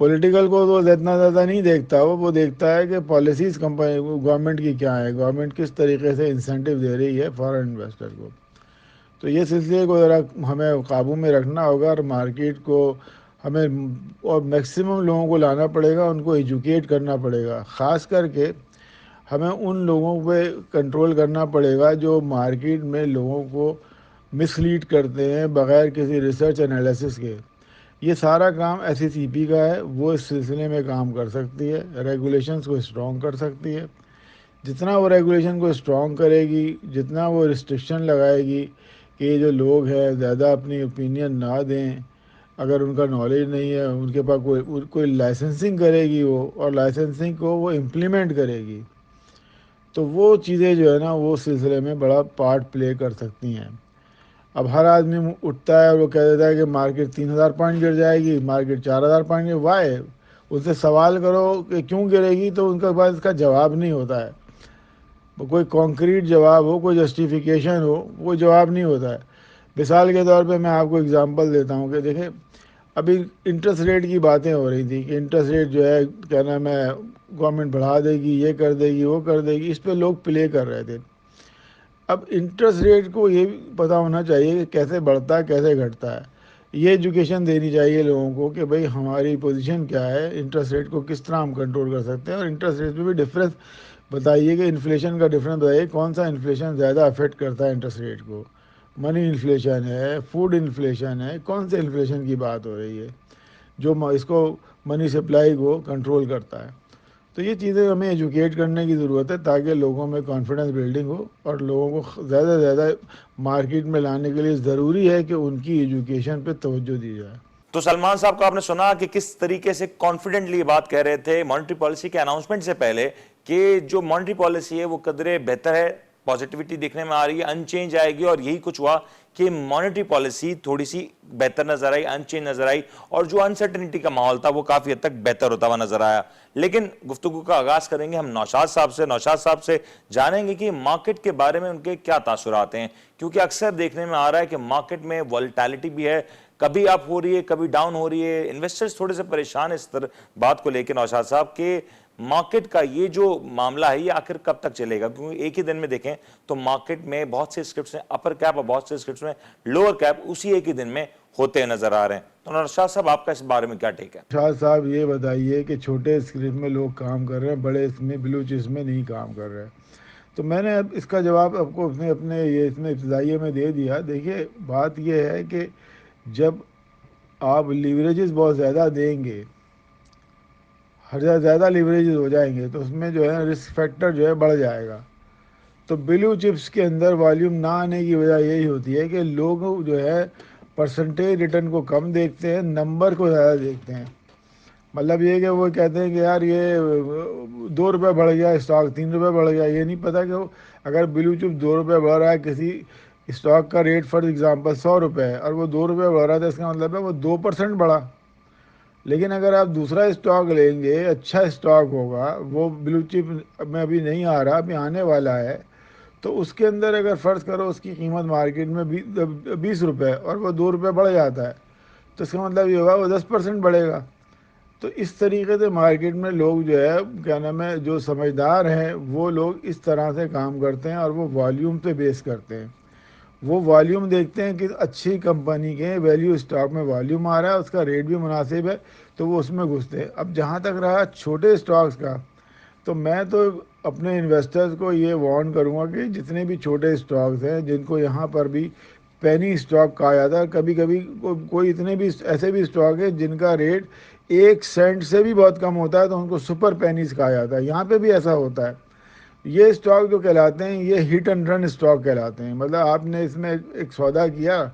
Political کو تو اتنا زیادہ نہیں دیکھتا، وہ دیکھتا ہے کہ پالیسیز کمپنی گورنمنٹ کی کیا ہے، گورنمنٹ کس طریقے سے انسینٹیو دے رہی ہے فارن انویسٹر کو. تو یہ سلسلے کو ذرا ہمیں قابو میں رکھنا ہوگا، اور مارکیٹ کو ہمیں اور میکسیمم لوگوں کو لانا پڑے گا، ان کو ایجوکیٹ کرنا پڑے گا. خاص کر کے ہمیں ان لوگوں پہ کنٹرول کرنا پڑے گا جو مارکیٹ میں لوگوں کو مس لیڈ کرتے ہیں بغیر کسی ریسرچ انالیسس کے. یہ سارا کام ایس سی پی کا ہے، وہ اس سلسلے میں کام کر سکتی ہے، ریگولیشنز کو اسٹرانگ کر سکتی ہے. جتنا وہ ریگولیشن کو اسٹرانگ کرے گی، جتنا وہ ریسٹرکشن لگائے گی کہ یہ جو لوگ ہیں زیادہ اپنی اوپینین نہ دیں، اگر ان کا نالج نہیں ہے ان کے پاس کوئی لائسنسنگ کرے گی وہ، اور لائسنسنگ کو وہ امپلیمنٹ کرے گی، تو وہ چیزیں جو ہے نا وہ سلسلے میں بڑا پارٹ پلے کر سکتی ہیں. اب ہر آدمی اٹھتا ہے اور وہ کہہ دیتا ہے کہ مارکیٹ 3000 پوائنٹ گر جائے گی، مارکیٹ 4000 پوائنٹ گر، وائے ان سے سوال کرو کہ کیوں گرے گی تو ان کے پاس اس کا جواب نہیں ہوتا ہے. کوئی کانکریٹ جواب ہو، کوئی جسٹیفیکیشن ہو، وہ جواب نہیں ہوتا ہے. مثال کے طور پہ میں آپ کو اگزامپل دیتا ہوں کہ دیکھیں ابھی انٹرسٹ ریٹ کی باتیں ہو رہی تھی کہ انٹرسٹ ریٹ جو ہے کیا نام ہے گورنمنٹ بڑھا دے گی، یہ کر دے گی، وہ کر دے گی، اس پہ لوگ پلے کر رہے تھے. اب انٹرسٹ ریٹ کو یہ بھی پتہ ہونا چاہیے کہ کیسے بڑھتا ہے کیسے گھٹتا ہے. یہ ایجوکیشن دینی چاہیے لوگوں کو کہ بھئی ہماری پوزیشن کیا ہے، انٹرسٹ ریٹ کو کس طرح ہم کنٹرول کر سکتے ہیں، اور انٹرسٹ ریٹ میں بھی ڈفرینس بتائیے کہ انفلیشن کا ڈفرینس بتائیے، کون سا انفلیشن زیادہ افیکٹ کرتا ہے انٹرسٹ ریٹ کو. منی انفلیشن ہے، فوڈ انفلیشن ہے، کون سے انفلیشن کی بات ہو رہی ہے جو اس کو منی سپلائی کو کنٹرول کرتا ہے. تو یہ چیزیں ہمیں ایجوکیٹ کرنے کی ضرورت ہے تاکہ لوگوں میں کانفیڈنس بلڈنگ ہو، اور لوگوں کو زیادہ سے زیادہ مارکیٹ میں لانے کے لیے ضروری ہے کہ ان کی ایجوکیشن پہ توجہ دی جائے. تو سلمان صاحب کو آپ نے سنا کہ کس طریقے سے کانفیڈنٹلی یہ بات کہہ رہے تھے مانیٹری پالیسی کے اناؤنسمنٹ سے پہلے کہ جو مانیٹری پالیسی ہے وہ قدرے بہتر ہے، پازیٹیوٹی دیکھنے میں آ رہی ہے، ان چینج آئے گی، اور یہی کچھ ہوا کہ مانیٹری پالیسی تھوڑی سی بہتر نظر آئی، ان چینج نظر آئی، اور جو انسرٹنٹی کا ماحول تھا وہ کافی حد تک بہتر ہوتا ہوا نظر آیا. لیکن گفتگو کا آغاز کریں گے ہم نوشاد صاحب سے جانیں گے کہ مارکیٹ کے بارے میں ان کے کیا تاثرات ہیں، کیونکہ اکثر دیکھنے میں آ رہا ہے کہ مارکیٹ میں ولیٹیلٹی بھی ہے، کبھی اپ ہو رہی ہے کبھی ڈاؤن ہو رہی ہے. انویسٹرز تھوڑے سے پریشان اس بات کو لے کے نوشاد صاحب کہ مارکیٹ کا یہ جو معاملہ ہے یہ آخر کب تک چلے گا، کیونکہ ایک ہی دن میں دیکھیں تو مارکیٹ میں بہت سے اسکرپٹس میں اپر کیپ اور بہت سے اسکرپٹس میں لوور کیپ اسی ایک ہی دن میں ہوتے نظر آ رہے ہیں. تو نوشاد صاحب آپ کا اس بارے میں کیا ٹیک ہے؟ شاہ صاحب یہ بتائیے کہ چھوٹے اسکرپٹ میں لوگ کام کر رہے ہیں، بڑے اس میں بلو چیز میں نہیں کام کر رہے. تو میں نے اب اس کا جواب آپ کو اپنے یہ اس میں ابتدائیے میں دے دیا. دیکھیے بات یہ ہے کہ جب آپ لیوریجز بہت زیادہ دیں گے، ہر زیادہ لیوریجز ہو جائیں گے تو اس میں جو ہے رسک فیکٹر جو ہے بڑھ جائے گا. تو بلو چپس کے اندر والیوم نہ آنے کی وجہ یہی ہوتی ہے کہ لوگ جو ہے پرسنٹیج ریٹرن کو کم دیکھتے ہیں، نمبر کو زیادہ دیکھتے ہیں. مطلب یہ کہ وہ کہتے ہیں کہ یار یہ 2 روپے بڑھ گیا اسٹاک، 3 روپے بڑھ گیا. یہ نہیں پتہ کہ اگر بلو چپ 2 روپے بڑھ رہا ہے، کسی اسٹاک کا ریٹ فار ایگزامپل 100 روپے ہے اور وہ 2 روپے بڑھ رہا ہے، تو اس کا مطلب ہے وہ 2% بڑھا. لیکن اگر آپ دوسرا اسٹاک لیں گے، اچھا اسٹاک ہوگا، وہ بلو چپ میں ابھی نہیں آ رہا، ابھی آنے والا ہے، تو اس کے اندر اگر فرض کرو اس کی قیمت مارکیٹ میں 20 روپے اور وہ 2 روپے بڑھ جاتا ہے، تو اس کا مطلب یہ ہوگا وہ 10% بڑھے گا. تو اس طریقے سے مارکیٹ میں لوگ جو ہے کیا نام ہے جو سمجھدار ہیں وہ لوگ اس طرح سے کام کرتے ہیں، اور وہ والیوم پہ بیس کرتے ہیں. وہ والیوم دیکھتے ہیں کہ اچھی کمپنی کے ویلیو اسٹاک میں والیوم آ رہا ہے، اس کا ریٹ بھی مناسب ہے، تو وہ اس میں گھستے ہیں. اب جہاں تک رہا چھوٹے اسٹاکس کا، تو میں تو اپنے انویسٹرز کو یہ وارن کروں گا کہ جتنے بھی چھوٹے اسٹاکس ہیں جن کو یہاں پر بھی پینی اسٹاک کہا جاتا ہے، کبھی کبھی کوئی اتنے بھی ایسے بھی اسٹاک ہے جن کا ریٹ 1 سینٹ سے بھی بہت کم ہوتا ہے، تو ان کو سپر پینیز کہا جاتا ہے. یہاں پہ بھی ایسا ہوتا ہے. یہ اسٹاک جو کہلاتے ہیں یہ ہٹ اینڈ رن اسٹاک کہلاتے ہیں. مطلب آپ نے اس میں ایک سودا کیا،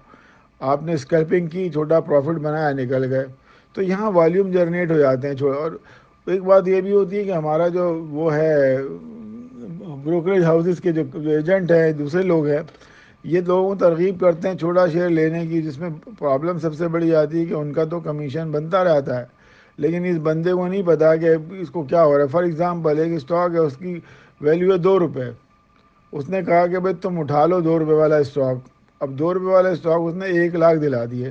آپ نے اسکیلپنگ کی، چھوٹا پروفٹ بنایا، نکل گئے. تو یہاں والیوم جنریٹ ہو جاتے ہیں. اور ایک بات یہ بھی ہوتی ہے کہ ہمارا جو وہ ہے بروکریج ہاؤسز کے جو ایجنٹ ہیں، دوسرے لوگ ہیں، یہ لوگوں کو ترغیب کرتے ہیں چھوٹا شیئر لینے کی، جس میں پرابلم سب سے بڑی آتی ہے کہ ان کا تو کمیشن بنتا رہتا ہے، لیکن اس بندے کو نہیں پتا کہ اس کو کیا ہو رہا ہے. فار ایگزامپل ایک اسٹاک ہے، اس کی ویلیو ہے 2 روپے، اس نے کہا کہ بھائی تم اٹھا لو 2 روپے والا اسٹاک. اب 2 روپے والا اسٹاک اس نے 1 لاکھ دلا دیے.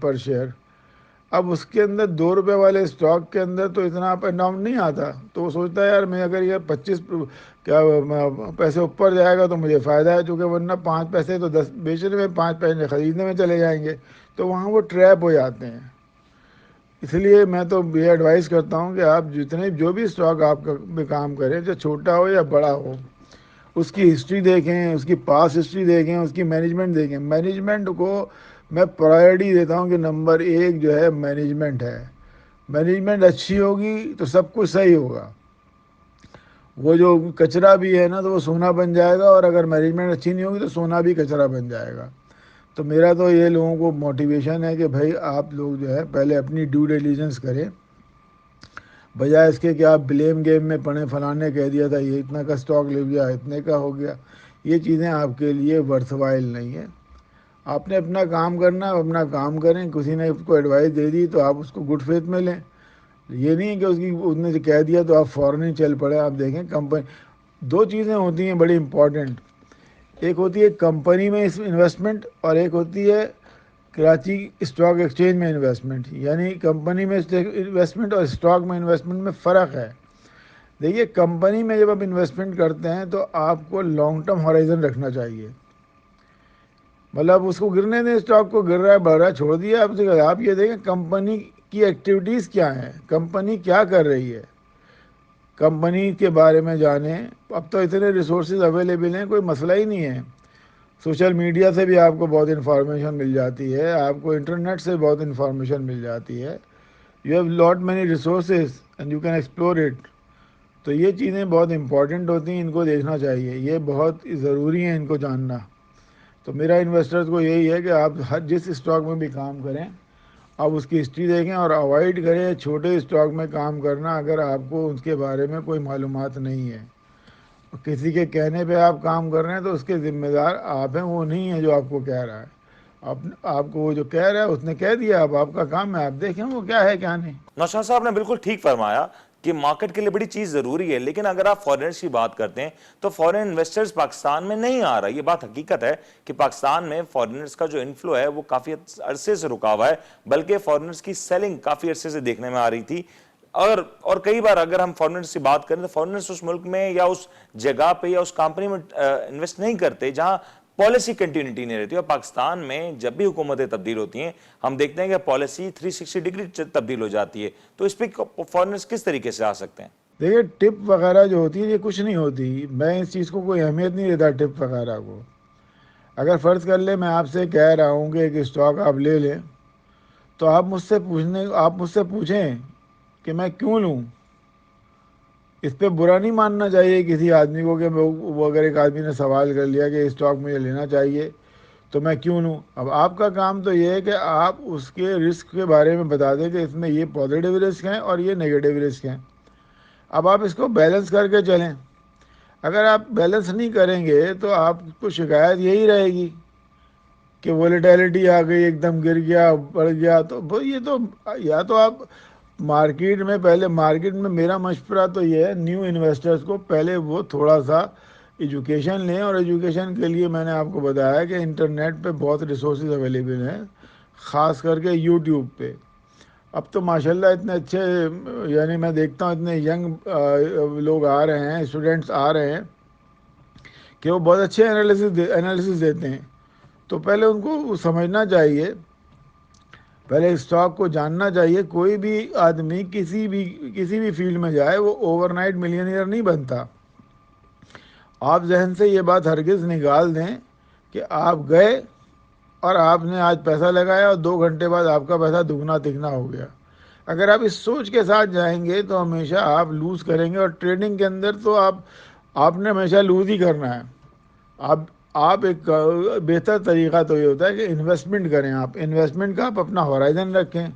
پر شیئر. اب اس کے اندر 2 روپے والے اسٹاک کے اندر تو اتنا اپ اینڈ ڈاؤن نہیں آتا, تو وہ سوچتا ہے یار میں اگر یہ 25 پیسے اوپر جائے گا تو مجھے فائدہ ہے, چونکہ ورنہ 5 پیسے تو 10 بیچنے میں 5 پیسے خریدنے میں چلے جائیں گے, تو وہاں وہ ٹریپ ہو جاتے ہیں. اس لیے میں تو یہ ایڈوائز کرتا ہوں کہ آپ جو بھی اسٹاک آپ پہ کام کریں, چاہے چھوٹا ہو یا بڑا ہو, اس کی ہسٹری دیکھیں, اس کی پاس ہسٹری دیکھیں, اس کی مینجمنٹ دیکھیں. مینجمنٹ کو میں پرائرٹی دیتا ہوں کہ نمبر 1 جو ہے مینجمنٹ ہے. مینجمنٹ اچھی ہوگی تو سب کچھ صحیح ہوگا. وہ جو کچرا بھی ہے نا تو وہ سونا بن جائے گا, اور اگر مینجمنٹ اچھی نہیں ہوگی تو سونا بھی کچرا بن جائے گا. تو میرا تو یہ لوگوں کو موٹیویشن ہے کہ بھائی آپ لوگ جو ہے پہلے اپنی ڈیو ڈیلیجنس کریں, بجائے اس کے کہ آپ بلیم گیم میں پڑیں, فلاں نے کہہ دیا تھا یہ اتنا کا اسٹاک لے گیا, اتنے کا ہو گیا. یہ چیزیں آپ کے لیے ورتھ وائل نہیں ہیں. آپ نے اپنا کام کرنا ہے, اپنا کام کریں. کسی نے اس کو ایڈوائس دے دی تو آپ اس کو گڈ فیتھ میں لیں. یہ نہیں کہ اس نے کہہ دیا تو آپ فوراً ہی چل پڑے. آپ دیکھیں کمپنی 2 چیزیں ہوتی ہیں بڑی امپورٹنٹ. ایک ہوتی ہے کمپنی میں انویسٹمنٹ, اور ایک ہوتی ہے کراچی اسٹاک ایکسچینج میں انویسٹمنٹ. یعنی کمپنی میں انویسٹمنٹ اور اسٹاک میں انویسٹمنٹ میں فرق ہے. دیکھیے کمپنی میں جب آپ انویسٹمنٹ کرتے ہیں تو آپ کو لانگ ٹرم ہورائزن رکھنا چاہیے. مطلب اس کو گرنے دیں, اسٹاک کو گر رہا ہے بڑھ رہا ہے چھوڑ دیا آپ یہ دیکھیں کمپنی کی ایکٹیویٹیز کیا ہیں, کمپنی کیا کر رہی ہے, کمپنی کے بارے میں جانیں. اب تو اتنے ریسورسز اویلیبل ہیں, کوئی مسئلہ ہی نہیں ہے. سوشل میڈیا سے بھی آپ کو بہت انفارمیشن مل جاتی ہے, آپ کو انٹرنیٹ سے بہت انفارمیشن مل جاتی ہے. You have lot many resources and you can explore it. تو یہ چیزیں بہت امپورٹنٹ ہوتی ہیں, ان کو دیکھنا چاہیے, یہ بہت ضروری ہیں ان کو جاننا. تو میرا انویسٹرز کو یہی ہے کہ آپ جس اسٹاک میں بھی کام کریں آپ اس کی ہسٹری دیکھیں, اور اوائڈ کریں چھوٹے اسٹاک میں کام کرنا اگر آپ کو اس کے بارے میں کوئی معلومات نہیں ہے. کسی کے کہنے پہ آپ کام کر رہے ہیں تو اس کے ذمہ دار آپ ہیں, وہ نہیں ہے جو آپ کو کہہ رہا ہے. آپ کو وہ جو کہہ رہا ہے اس نے کہہ دیا, اب آپ کا کام ہے آپ دیکھیں وہ کیا ہے کیا نہیں. نوشاد صاحب نے بالکل ٹھیک فرمایا کہ مارکیٹ کے لیے بڑی چیز ضروری ہے, لیکن اگر آپ فورنرز کی بات کرتے ہیں تو فورن انویسٹرز پاکستان میں نہیں آ رہا. یہ بات حقیقت ہے کہ پاکستان میں فورنرز کا جو انفلو ہے وہ کافی عرصے سے رکا ہوا ہے, بلکہ فورنرز کی سیلنگ کافی عرصے سے دیکھنے میں آ رہی تھی. اور کئی بار اگر ہم فورنرز سے بات کریں تو فورنرز اس ملک میں یا اس جگہ پہ یا اس کمپنی میں انویسٹ نہیں کرتے جہاں پالیسی کنٹینیوٹی نہیں رہتی. اور پاکستان میں جب بھی حکومتیں تبدیل ہوتی ہیں ہم دیکھتے ہیں کہ پالیسی 360 ڈگری تبدیل ہو جاتی ہے. تو اس پہ فورنرز کس طریقے سے آ سکتے ہیں؟ دیکھیے ٹپ وغیرہ جو ہوتی ہے یہ کچھ نہیں ہوتی, میں اس چیز کو کوئی اہمیت نہیں دیتا ٹپ وغیرہ کو. اگر فرض کر لیں میں آپ سے کہہ رہا ہوں کہ ایک اسٹاک آپ لے لیں, تو آپ مجھ سے پوچھیں کہ میں کیوں لوں. اس پہ برا نہیں ماننا چاہیے کسی آدمی کو کہ وہ اگر ایک آدمی نے سوال کر لیا کہ اسٹاک مجھے لینا چاہیے تو میں کیوں لوں. اب آپ کا کام تو یہ ہے کہ آپ اس کے رسک کے بارے میں بتا دیں کہ اس میں یہ پازیٹیو رسک ہیں اور یہ نگیٹو رسک ہیں. اب آپ اس کو بیلنس کر کے چلیں. اگر آپ بیلنس نہیں کریں گے تو آپ کو شکایت یہی رہے گی کہ وولیٹیلٹی آ گئی, ایک دم گر گیا, بڑھ گیا. تو یہ تو یا تو آپ مارکیٹ میں میرا مشورہ تو یہ ہے نیو انویسٹرز کو پہلے وہ تھوڑا سا ایجوکیشن لیں. اور ایجوکیشن کے لیے میں نے آپ کو بتایا کہ انٹرنیٹ پہ بہت ریسورسز اویلیبل ہیں, خاص کر کے یوٹیوب پہ. اب تو ماشاءاللہ اتنے اچھے, یعنی میں دیکھتا ہوں اتنے ینگ لوگ آ رہے ہیں, اسٹوڈنٹس آ رہے ہیں کہ وہ بہت اچھے انالیسز دیتے ہیں. تو پہلے ان کو سمجھنا چاہیے, پہلے اسٹاک کو جاننا چاہیے. کوئی بھی آدمی کسی بھی فیلڈ میں جائے وہ اوور نائٹ ملینئر نہیں بنتا. آپ ذہن سے یہ بات ہرگز نکال دیں کہ آپ گئے اور آپ نے آج پیسہ لگایا اور 2 گھنٹے بعد آپ کا پیسہ دگنا تگنا ہو گیا. اگر آپ اس سوچ کے ساتھ جائیں گے تو ہمیشہ آپ لوز کریں گے. اور ٹریڈنگ کے اندر تو آپ نے ہمیشہ لوز ہی کرنا ہے. آپ ایک بہتر طریقہ تو یہ ہوتا ہے کہ انویسٹمنٹ کریں. آپ انویسٹمنٹ کا آپ اپنا ہورائزن رکھیں.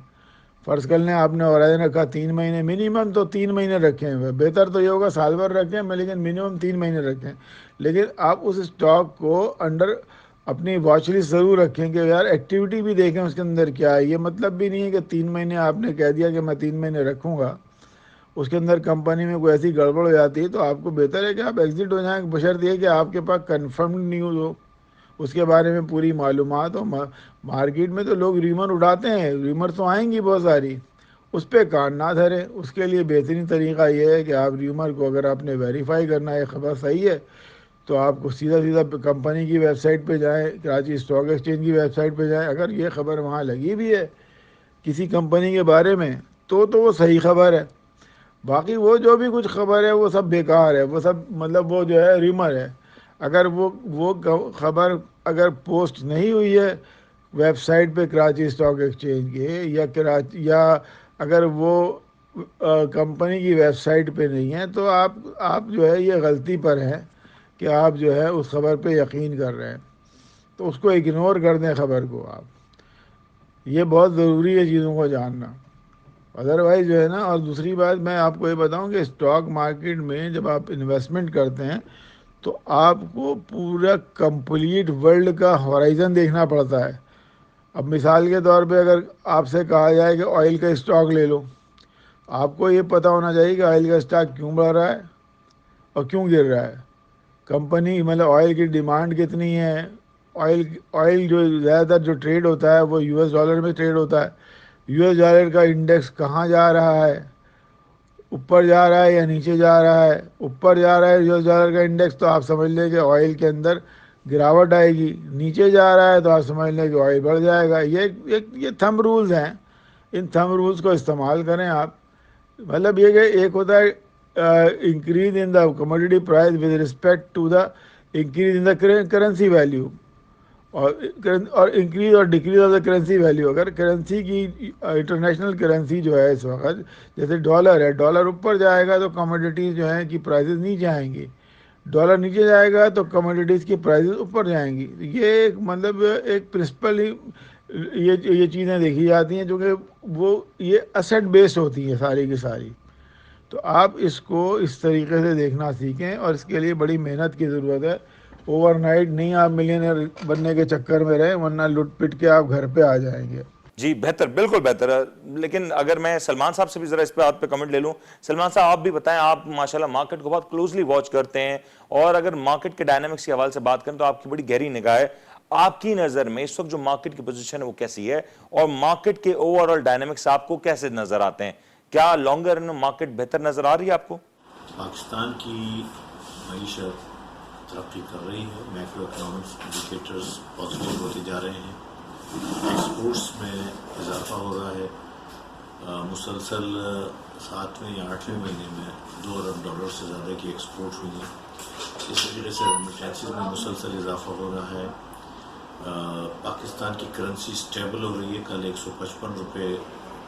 فرض کر لیں آپ نے ہورائزن رکھا 3 مہینے, منیمم تو 3 مہینے رکھیں. بہتر تو یہ ہوگا سال بھر رکھیں, لیکن منیمم 3 مہینے رکھیں. لیکن آپ اس اسٹاک کو انڈر اپنی واچ لسٹ ضرور رکھیں کہ یار ایکٹیویٹی بھی دیکھیں اس کے اندر کیا ہے. یہ مطلب بھی نہیں ہے کہ 3 مہینے آپ نے کہہ دیا کہ میں 3 مہینے رکھوں گا, اس کے اندر کمپنی میں کوئی ایسی گڑبڑ ہو جاتی ہے تو آپ کو بہتر ہے کہ آپ ایگزٹ ہو جائیں, بشرط یہ کہ آپ کے پاس کنفرمڈ نیوز ہو. اس کے بارے میں پوری معلومات ہو. مارکیٹ میں تو لوگ ریومر اڑاتے ہیں, ریومر تو آئیں گی بہت ساری, اس پہ کان نہ دھریں. اس کے لیے بہترین طریقہ یہ ہے کہ آپ ریومر کو, اگر آپ نے ویریفائی کرنا ہے خبر صحیح ہے, تو آپ کو سیدھا کمپنی کی ویب سائٹ پہ جائیں, کراچی اسٹاک ایکسچینج کی ویب سائٹ پہ جائیں. اگر یہ خبر وہاں لگی بھی ہے کسی کمپنی کے بارے میں تو وہ صحیح خبر ہے. باقی وہ جو بھی کچھ خبر ہے وہ سب بیکار ہے, وہ سب مطلب وہ جو ہے ریومر ہے. اگر وہ خبر اگر پوسٹ نہیں ہوئی ہے ویب سائٹ پہ کراچی اسٹاک ایکسچینج کے, یا اگر وہ کمپنی کی ویب سائٹ پہ نہیں ہے, تو آپ جو ہے یہ غلطی پر ہیں کہ آپ جو ہے اس خبر پہ یقین کر رہے ہیں. تو اس کو اگنور کر دیں خبر کو آپ. یہ بہت ضروری ہے چیزوں کو جاننا. ادروائز جو ہے نا, اور دوسری بات میں آپ کو یہ بتاؤں کہ اسٹاک مارکیٹ میں جب آپ انویسٹمنٹ کرتے ہیں تو آپ کو پورا کمپلیٹ ورلڈ کا ہورائزن دیکھنا پڑتا ہے. اب مثال کے طور پہ اگر آپ سے کہا جائے کہ آئل کا اسٹاک لے لو, آپ کو یہ پتہ ہونا چاہیے کہ آئل کا اسٹاک کیوں بڑھ رہا ہے اور کیوں گر رہا ہے. کمپنی مطلب آئل کی ڈیمانڈ کتنی ہے, آئل جو زیادہ تر جو ٹریڈ ہوتا ہے وہ US ڈالر میں ٹریڈ ہوتا ہے. US ڈالر کا انڈیکس کہاں جا رہا ہے, اوپر جا رہا ہے یا نیچے جا رہا ہے. اوپر جا رہا ہے US ڈالر کا انڈیکس تو آپ سمجھ لیں کہ آئل کے اندر گراوٹ آئے گی. نیچے جا رہا ہے تو آپ سمجھ لیں کہ آئل بڑھ جائے گا. یہ تھمب رولز ہیں, ان تھمب رولز کو استعمال کریں آپ. مطلب یہ کہ ایک ہوتا ہے increase in the commodity price with respect to the increase in the currency value, اور انکریز اور decrease of the currency value. اگر کرنسی کی انٹرنیشنل کرنسی جو ہے اس وقت جیسے ڈالر ہے, ڈالر اوپر جائے گا تو کموڈیٹیز جو ہیں کی پرائزز نیچے آئیں گی, ڈالر نیچے جائے گا تو کموڈیٹیز کی پرائزز اوپر جائیں گی. یہ ایک مطلب ایک پرنسپل ہی یہ چیزیں دیکھی جاتی ہیں جو کہ وہ یہ اسیٹ بیسڈ ہوتی ہیں ساری کی ساری. تو آپ اس کو اس طریقے سے دیکھنا سیکھیں, اور اس کے لیے بڑی محنت کی ضرورت ہے. اوور نائٹ نہیں آپ ملینئر بننے کے چکر میں رہیں, ورنہ لٹ پٹ کے آپ گھر پہ آ جائیں گے. جی بہتر, بالکل بہتر ہے. لیکن اگر میں سلمان صاحب سے بھی ذرا اس پہ آپ پہ کمنٹ لے لوں. سلمان صاحب آپ بھی بتائیں, آپ ماشاءاللہ مارکیٹ کو بہت کلوزلی واچ کرتے ہیں, اور اگر مارکیٹ کے ڈائنامکس کے حوالے سے بات کریں تو آپ کی بڑی گہری نگاہ ہے. آپ کی نظر میں اس وقت جو مارکیٹ کی پوزیشن ہے وہ کیسی ہے, اور مارکیٹ کے اوور آل ڈائنامکس آپ کو کیسے نظر آتے ہیں؟ کیا لانگر رن مارکیٹ بہتر نظر آ رہی ہے آپ کو؟ پاکستان کی معیشت ترقی کر رہی ہے, میکرو اکنامکس انڈیکیٹرز پازیٹیو ہوتے جا رہے ہیں, ایکسپورٹس میں اضافہ ہو رہا ہے. مسلسل 7ویں یا 8ویں مہینے میں $2 ارب سے زیادہ کی ایکسپورٹ ہوئی ہیں. اس طریقے سے ریمیٹنسز میں مسلسل اضافہ ہو رہا ہے. پاکستان کی کرنسی سٹیبل ہو رہی ہے. کل 155 روپے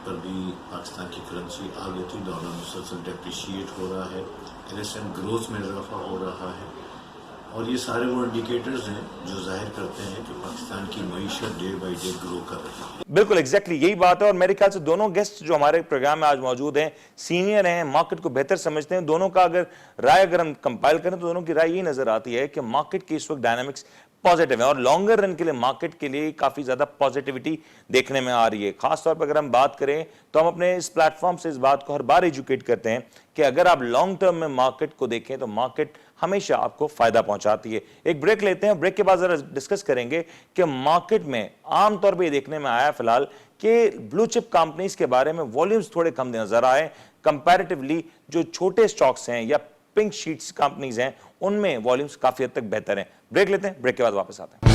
پر بھی پاکستان کی کرنسی آ گئی تھی. ڈالر مسلسل ڈیپریشیٹ ہو رہا ہے. LSM گروتھ میں اضافہ ہو رہا ہے, اور یہ سارے وہ انڈیکیٹرز ہیں جو ظاہر کرتے ہیں کہ پاکستان کی معیشت ڈے بائی ڈے گرو کر رہی ہے. بالکل ایگزیکٹلی یہی بات ہے, اور میرے خیال سے دونوں گیسٹ جو ہمارے پروگرام میں آج موجود ہیں سینئر ہیں, مارکیٹ کو بہتر سمجھتے ہیں. دونوں کا اگر رائے اگر ہم کمپائل کریں تو دونوں کی رائے یہی نظر آتی ہے کہ مارکیٹ کی اس وقت ڈائنامکس پازیٹیو ہے, اور لانگر رن کے لیے مارکیٹ کے لیے کافی زیادہ پازیٹیوٹی دیکھنے میں آ رہی ہے. خاص طور پر اگر ہم بات کریں تو ہم اپنے اس پلیٹ فارم سے اس بات کو ہر بار ایجوکیٹ کرتے ہیں کہ اگر آپ لانگ ٹرم میں مارکیٹ کو دیکھیں تو مارکیٹ ہمیشہ آپ کو فائدہ پہنچاتی ہے. ایک بریک لیتے ہیں, بریک کے بعد ذرا ڈسکس کریں گے کہ مارکیٹ میں عام طور پہ یہ دیکھنے میں آیا فی الحال کہ بلو چپ کمپنیز کے بارے میں والیومز تھوڑے کم نظر آئے کمپیریٹیولی. جو چھوٹے سٹاکس ہیں یا پنک شیٹس کمپنیز ہیں ان میں والیومز کافی حد تک بہتر ہیں. بریک لیتے ہیں, بریک کے بعد واپس آتے ہیں.